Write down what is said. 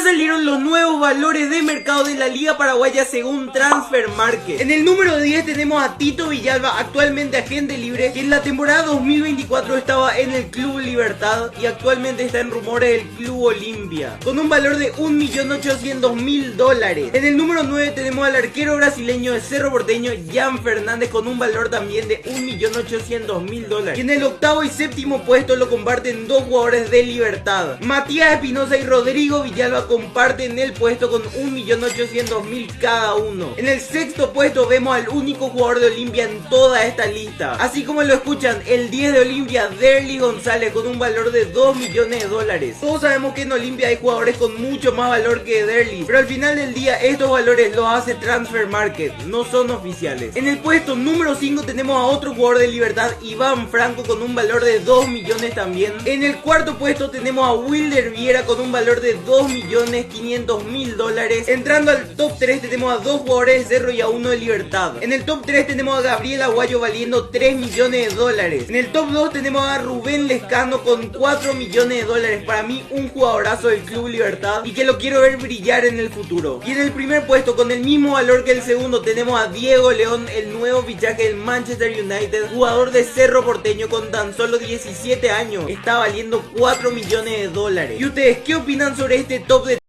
salieron los nuevos valores de mercado de la Liga Paraguaya según Transfer Market. En el número 10 tenemos a Tito Villalba, actualmente agente libre, que en la temporada 2024 estaba en el Club Libertad y actualmente está en rumores del Club Olimpia, con un valor de $1.800.000. En el número 9 tenemos al arquero brasileño de Cerro Porteño, Jan Fernández, con un valor también de $1.800.000. Y en el octavo y séptimo puesto lo comparten dos jugadores de Libertad. Matías Espinosa y Rodrigo Villalba comparten el puesto con $1.800.000 cada uno. En el sexto puesto vemos al único jugador de Olimpia en toda esta lista. Así como lo escuchan, el 10 de Olimpia, Derly González, con un valor de $2 millones. Todos sabemos que en Olimpia hay jugadores con mucho más valor que Derly, pero al final del día estos valores los hace Transfer Market, no son oficiales. En el puesto número 5 tenemos a otro jugador de Libertad, Iván Franco, con un valor de $2 millones también. En el cuarto puesto tenemos a Wilder Viera con un valor de $2.500.000. Entrando al top 3 tenemos a dos jugadores de Cerro y a uno de Libertad. En el top 3 tenemos a Gabriel Aguayo valiendo $3 millones. En el top 2 tenemos a Rubén Lescano con $4 millones. Para mí un jugadorazo del Club Libertad y que lo quiero ver brillar en el futuro. Y en el primer puesto, con el mismo valor que el segundo, tenemos a Diego León, el nuevo fichaje del Manchester United, jugador de Cerro Porteño con tan solo 17 años. Está valiendo $4 millones. ¿Y ustedes qué opinan sobre este top de